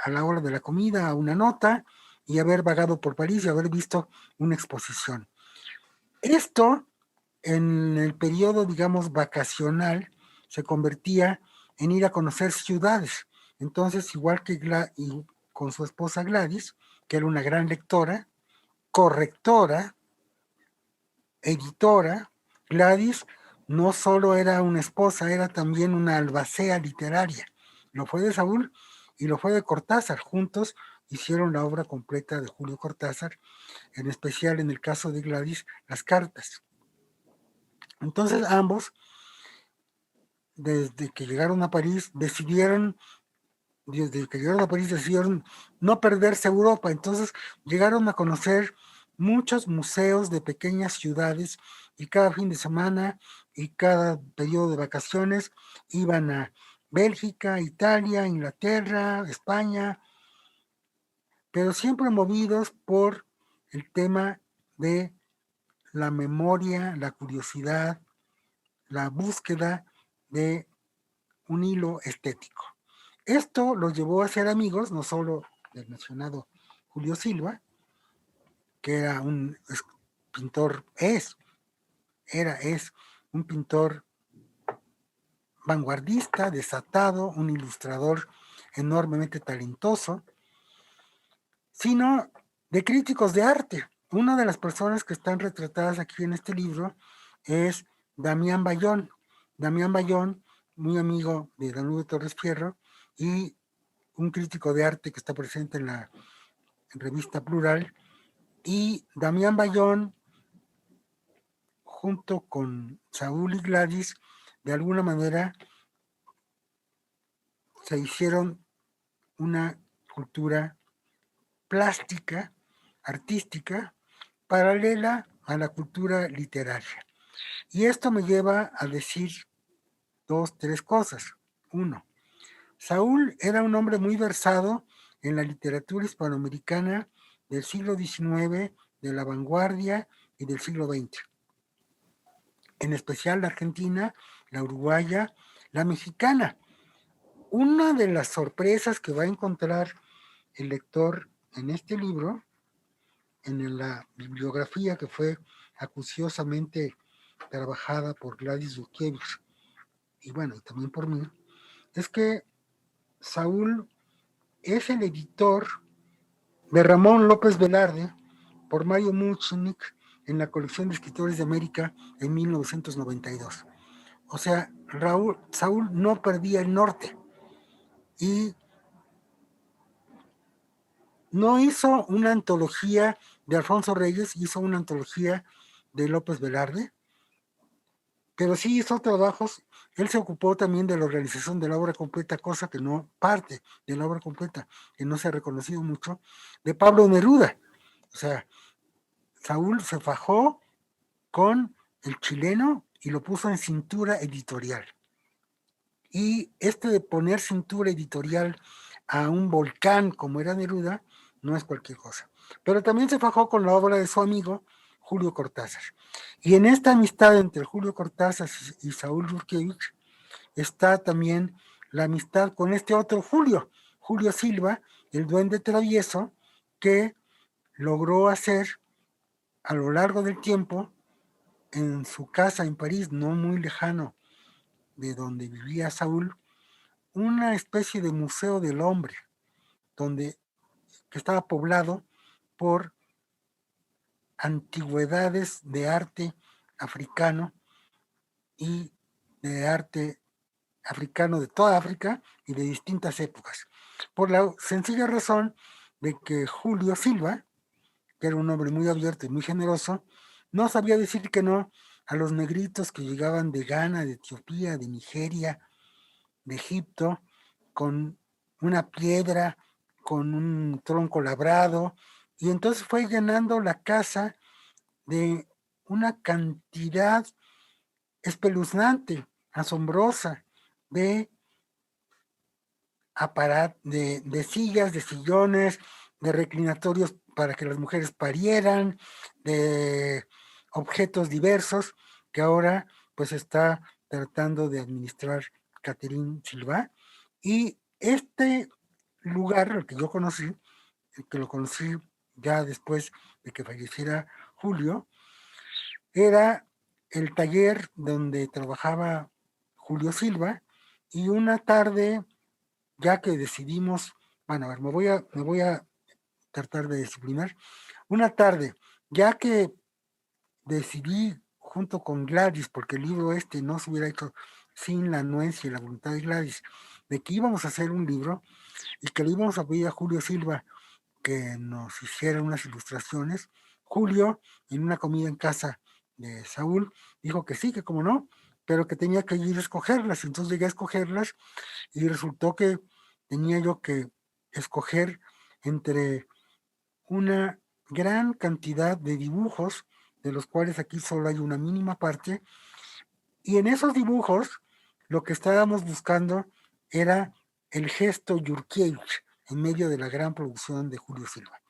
a la hora de la comida, una nota, y haber vagado por París y haber visto una exposición. Esto, en el periodo, digamos, vacacional, se convertía en ir a conocer ciudades. Entonces, igual que con su esposa Gladys, que era una gran lectora, correctora, editora, Gladys no solo era una esposa, era también una albacea literaria. Lo fue de Saúl y lo fue de Cortázar. Juntos hicieron la obra completa de Julio Cortázar, en especial en el caso de Gladys, las cartas. Entonces ambos, desde que llegaron a París, decidieron no perderse Europa. Entonces llegaron a conocer muchos museos de pequeñas ciudades y cada fin de semana y cada periodo de vacaciones iban a Bélgica, Italia, Inglaterra, España, pero siempre movidos por el tema de la memoria, la curiosidad, la búsqueda de un hilo estético. Esto los llevó a ser amigos, no solo del mencionado Julio Silva, que era un pintor, es un pintor vanguardista, desatado, un ilustrador enormemente talentoso, sino de críticos de arte. Una de las personas que están retratadas aquí en este libro es Damián Bayón. Damián Bayón, muy amigo de Danubio Torres Fierro y un crítico de arte que está presente en la revista Plural. Y Damián Bayón, junto con Saúl y Gladys, de alguna manera se hicieron una cultura plástica, artística, paralela a la cultura literaria. Y esto me lleva a decir tres cosas. Uno, Saúl era un hombre muy versado en la literatura hispanoamericana del siglo XIX, de la vanguardia y del siglo XX. En especial la argentina, la uruguaya, la mexicana. Una de las sorpresas que va a encontrar el lector en este libro, en la bibliografía que fue acuciosamente trabajada por Gladys Dulkiewicz y bueno, también por mí, es que Saúl es el editor de Ramón López Velarde por Mario Muchnik en la colección de escritores de América en 1992. O sea, Saúl no perdía el norte y no hizo una antología de Alfonso Reyes, hizo una antología de López Velarde, pero sí hizo trabajos. Él se ocupó también de la organización de la obra completa, cosa que no parte de la obra completa, que no se ha reconocido mucho, de Pablo Neruda. O sea, Saúl se fajó con el chileno y lo puso en cintura editorial. Y de poner cintura editorial a un volcán como era Neruda, no es cualquier cosa. Pero también se fajó con la obra de su amigo Julio Cortázar. Y en esta amistad entre Julio Cortázar y Saúl Dulkiewicz está también la amistad con este otro Julio Silva, el duende travieso, que logró hacer a lo largo del tiempo en su casa en París, no muy lejano de donde vivía Saúl, una especie de museo del hombre, que estaba poblado por antigüedades de arte africano y de arte africano de toda África y de distintas épocas. Por la sencilla razón de que Julio Silva, que era un hombre muy abierto y muy generoso, no sabía decir que no a los negritos que llegaban de Ghana, de Etiopía, de Nigeria, de Egipto, con una piedra, con un tronco labrado, y entonces fue llenando la casa de una cantidad espeluznante, asombrosa, de de sillas, de sillones, de reclinatorios para que las mujeres parieran, de objetos diversos que ahora pues está tratando de administrar Catherine Silva. Y este lugar, el que yo conocí, que lo conocí ya después de que falleciera Julio, era el taller donde trabajaba Julio Silva, y una tarde, ya que decidimos, bueno, a ver, me voy a tratar de disciplinar. Una tarde, ya que decidí junto con Gladys, porque el libro no se hubiera hecho sin la anuencia y la voluntad de Gladys, de que íbamos a hacer un libro y que le íbamos a pedir a Julio Silva que nos hiciera unas ilustraciones. Julio, en una comida en casa de Saúl, dijo que sí, que como no, pero que tenía que ir a escogerlas. Entonces llegué a escogerlas y resultó que tenía yo que escoger entre una gran cantidad de dibujos, de los cuales aquí solo hay una mínima parte, y en esos dibujos lo que estábamos buscando era el gesto Yurkiewicz en medio de la gran producción de Julio Silva.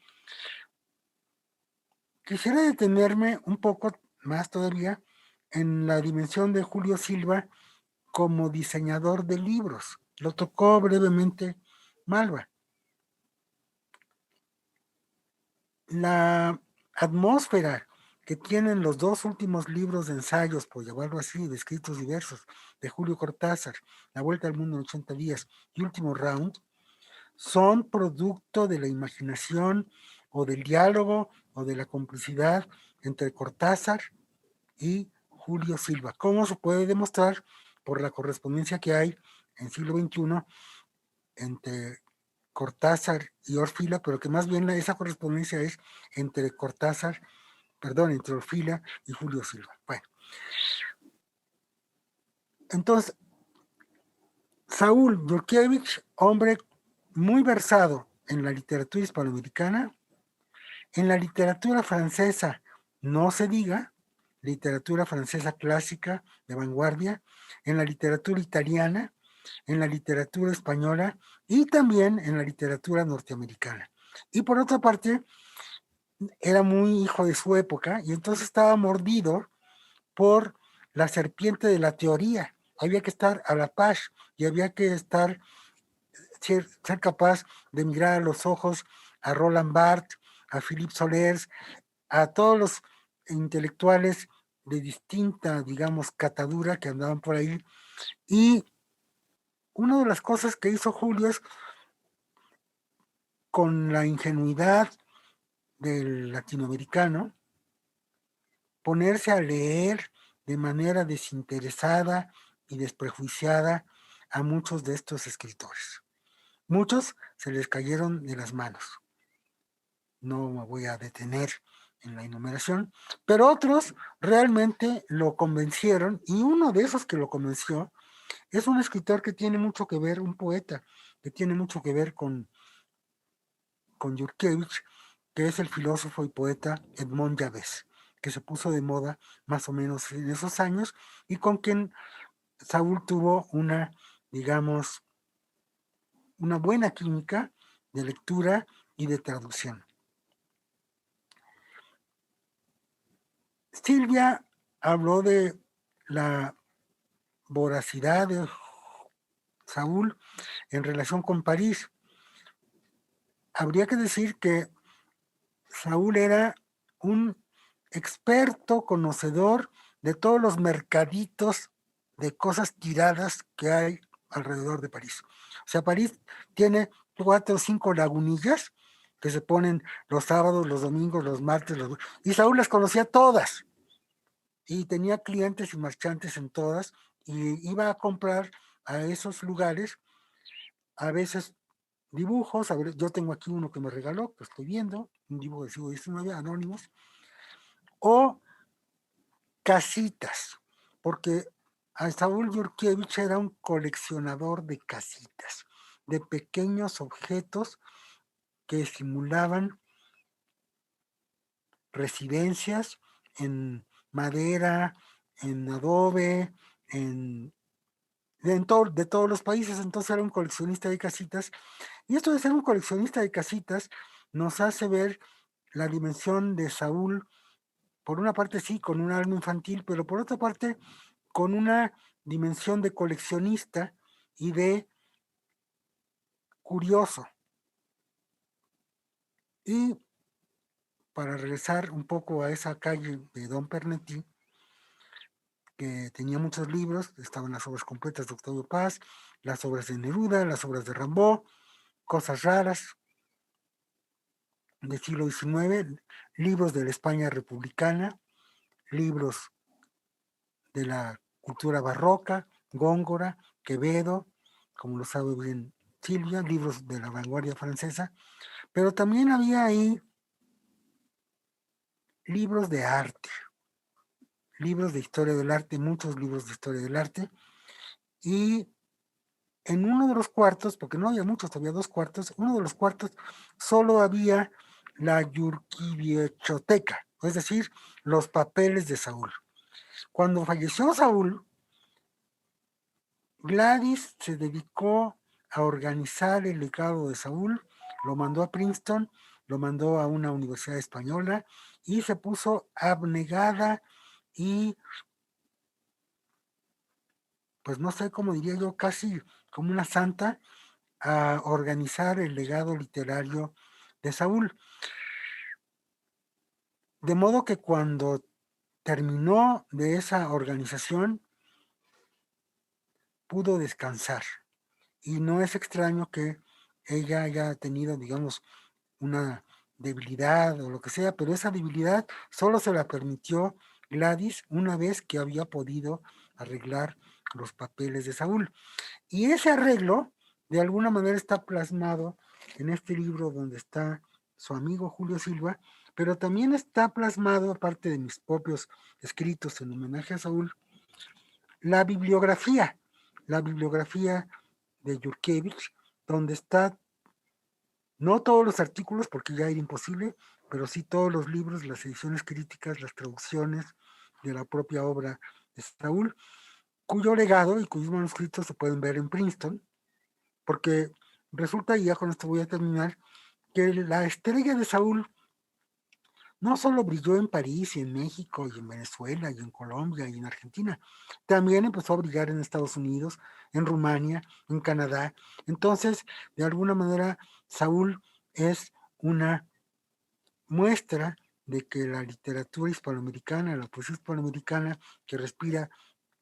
Quisiera detenerme un poco más todavía en la dimensión de Julio Silva como diseñador de libros. Lo tocó brevemente Malva. La atmósfera que tienen los dos últimos libros de ensayos, por llamarlo así, de escritos diversos, de Julio Cortázar, La Vuelta al Mundo en 80 días y Último Round, son producto de la imaginación o del diálogo o de la complicidad entre Cortázar y Julio Silva. ¿Cómo se puede demostrar? Por la correspondencia que hay en siglo XXI entre Cortázar y Orfila, pero que más bien esa correspondencia es entre entre Orfila y Julio Silva. Bueno, entonces, Saúl Yurkiewicz, hombre muy versado en la literatura hispanoamericana, en la literatura francesa, no se diga, literatura francesa clásica de vanguardia, en la literatura italiana, en la literatura española y también en la literatura norteamericana. Y por otra parte, era muy hijo de su época y entonces estaba mordido por la serpiente de la teoría. Había que estar a la paz y había que ser capaz de mirar a los ojos a Roland Barthes, a Philippe Solers, a todos los intelectuales de distinta, digamos, catadura que andaban por ahí. Y una de las cosas que hizo Julio es, con la ingenuidad del latinoamericano, ponerse a leer de manera desinteresada y desprejuiciada a muchos de estos escritores. Muchos se les cayeron de las manos. No me voy a detener en la enumeración, pero otros realmente lo convencieron, y uno de esos que lo convenció es un escritor que tiene mucho que ver, un poeta que tiene mucho que ver con Yurkiewicz, que es el filósofo y poeta Edmond Javés, que se puso de moda más o menos en esos años y con quien Saúl tuvo digamos, una buena química de lectura y de traducción. Silvia habló de la voracidad de Saúl en relación con París. Habría que decir que Saúl era un experto conocedor de todos los mercaditos de cosas tiradas que hay alrededor de París. O sea, París tiene 4 o 5 lagunillas que se ponen los sábados, los domingos, los martes, y Saúl las conocía todas. Y tenía clientes y marchantes en todas, y iba a comprar a esos lugares, a veces dibujos. A ver, yo tengo aquí uno que me regaló, que estoy viendo, un dibujo de siglo XIX, anónimos, o casitas, porque Saúl Yurkiewicz era un coleccionador de casitas, de pequeños objetos que simulaban residencias en madera, en adobe, de todos los países. Entonces era un coleccionista de casitas, y esto de ser un coleccionista de casitas nos hace ver la dimensión de Saúl, por una parte sí, con un alma infantil, pero por otra parte con una dimensión de coleccionista y de curioso. Y para regresar un poco a esa calle de Don Pernetti, que tenía muchos libros, estaban las obras completas de Octavio Paz, las obras de Neruda, las obras de Rimbaud, cosas raras del siglo XIX, libros de la España republicana, libros de la cultura barroca, Góngora, Quevedo, como lo sabe bien Silvia, libros de la vanguardia francesa, pero también había ahí libros de arte, libros de historia del arte, muchos libros de historia del arte, y en uno de los cuartos, porque no había muchos, había 2 cuartos, uno de los cuartos solo había la Yurkiewiczoteca, es decir, los papeles de Saúl. Cuando falleció Saúl, Gladys se dedicó a organizar el legado de Saúl, lo mandó a Princeton, lo mandó a una universidad española y se puso abnegada y, pues no sé cómo diría yo, casi como una santa, a organizar el legado literario de Saúl. De modo que cuando terminó de esa organización, pudo descansar. Y no es extraño que ella haya tenido, digamos, una debilidad o lo que sea, pero esa debilidad solo se la permitió Gladys una vez que había podido arreglar los papeles de Saúl. Y ese arreglo, de alguna manera, está plasmado en este libro donde está su amigo Julio Silva, pero también está plasmado, aparte de mis propios escritos en homenaje a Saúl, la bibliografía de Yurkevich, donde está no todos los artículos, porque ya era imposible, pero sí todos los libros, las ediciones críticas, las traducciones de la propia obra de Saúl, cuyo legado y cuyos manuscritos se pueden ver en Princeton, porque resulta, y ya con esto voy a terminar, que la estrella de Saúl no solo brilló en París y en México y en Venezuela y en Colombia y en Argentina, también empezó a brillar en Estados Unidos, en Rumania, en Canadá. Entonces, de alguna manera, Saúl es una muestra de que la literatura hispanoamericana, la poesía hispanoamericana, que respira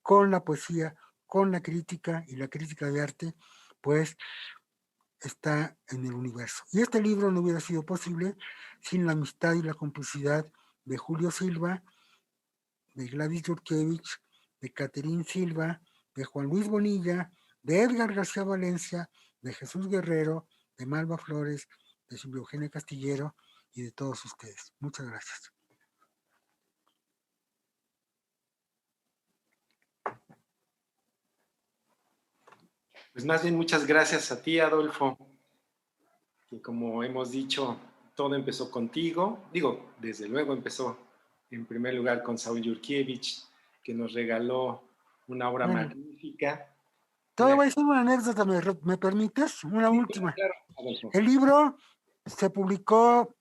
con la poesía, con la crítica y la crítica de arte, pues está en el universo. Y este libro no hubiera sido posible sin la amistad y la complicidad de Julio Silva, de Gladys Yurkevich, de Catherine Silva, de Juan Luis Bonilla, de Edgar García Valencia, de Jesús Guerrero, de Malva Flores, de Silvia Eugenia Castillero y de todos ustedes. Muchas gracias. Pues más bien muchas gracias a ti, Adolfo, que como hemos dicho, todo empezó contigo. Digo, desde luego empezó en primer lugar con Saúl Yurkevich, que nos regaló una obra magnífica. Todavía voy a decir una anécdota, ¿me permites? Una Sí, última. claro, Adolfo. El libro se publicó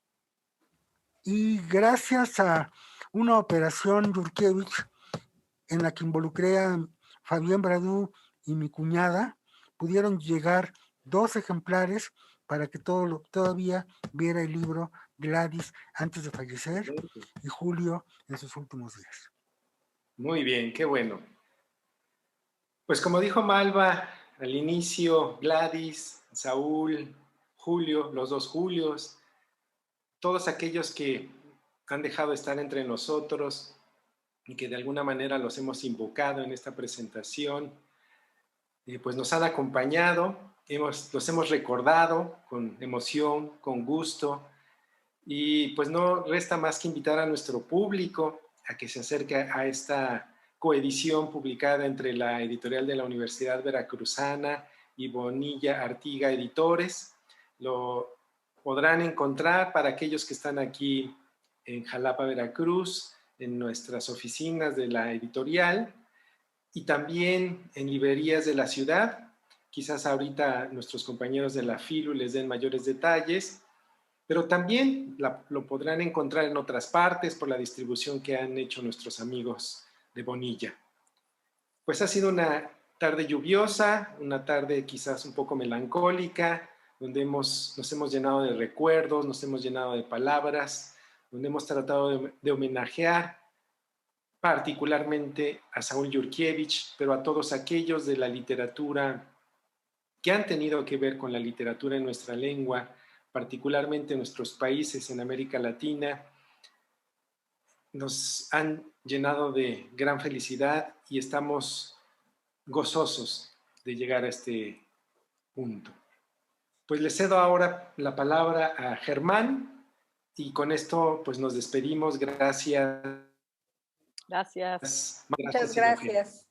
y gracias a una operación Yurkevich en la que involucré a Fabián Bradú y mi cuñada, pudieron llegar 2 ejemplares para que todavía viera el libro Gladys antes de fallecer y Julio en sus últimos días. Muy bien, qué bueno. Pues como dijo Malva al inicio, Gladys, Saúl, Julio, los 2 Julios, todos aquellos que han dejado de estar entre nosotros y que de alguna manera los hemos invocado en esta presentación, pues nos han acompañado, los hemos recordado con emoción, con gusto, y pues no resta más que invitar a nuestro público a que se acerque a esta coedición publicada entre la editorial de la Universidad Veracruzana y Bonilla Artiga Editores. Lo podrán encontrar para aquellos que están aquí en Jalapa, Veracruz, en nuestras oficinas de la editorial y también en librerías de la ciudad. Quizás ahorita nuestros compañeros de la FILU les den mayores detalles, pero también lo podrán encontrar en otras partes por la distribución que han hecho nuestros amigos de Bonilla. Pues ha sido una tarde lluviosa, una tarde quizás un poco melancólica, donde nos hemos llenado de recuerdos, nos hemos llenado de palabras, donde hemos tratado de homenajear particularmente a Saúl Yurkevich, pero a todos aquellos de la literatura que han tenido que ver con la literatura en nuestra lengua, particularmente en nuestros países en América Latina, nos han llenado de gran felicidad y estamos gozosos de llegar a este punto. Pues le cedo ahora la palabra a Germán y con esto pues nos despedimos. Gracias. Gracias. Muchas gracias.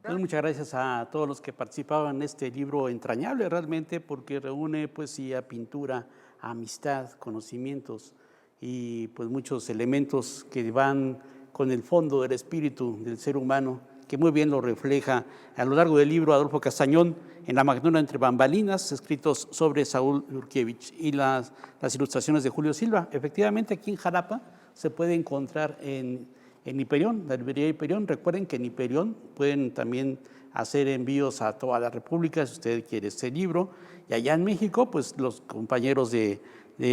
Pues muchas gracias a todos los que participaban en este libro entrañable realmente porque reúne poesía, pintura, amistad, conocimientos y pues muchos elementos que van con el fondo del espíritu del ser humano, que muy bien lo refleja a lo largo del libro Adolfo Castañón, en La Magnolia entre bambalinas, escritos sobre Saúl Yurkiewicz, y las ilustraciones de Julio Silva. Efectivamente, aquí en Jalapa se puede encontrar en Hiperión, la librería Hiperión. Recuerden que en Hiperión pueden también hacer envíos a toda la República si usted quiere este libro. Y allá en México, pues los compañeros de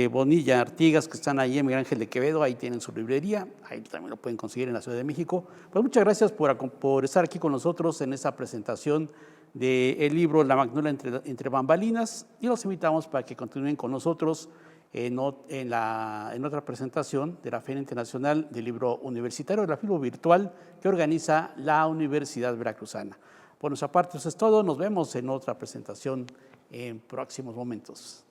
Bonilla Artigas, que están ahí en Miguel Ángel de Quevedo, ahí tienen su librería, ahí también lo pueden conseguir en la Ciudad de México. Pues muchas gracias por estar aquí con nosotros en esta presentación del libro La Magnolia entre bambalinas, y los invitamos para que continúen con nosotros en otra presentación de la Feria Internacional del Libro Universitario, de la Libro Virtual, que organiza la Universidad Veracruzana. Por nuestra parte, eso es todo. Nos vemos en otra presentación en próximos momentos.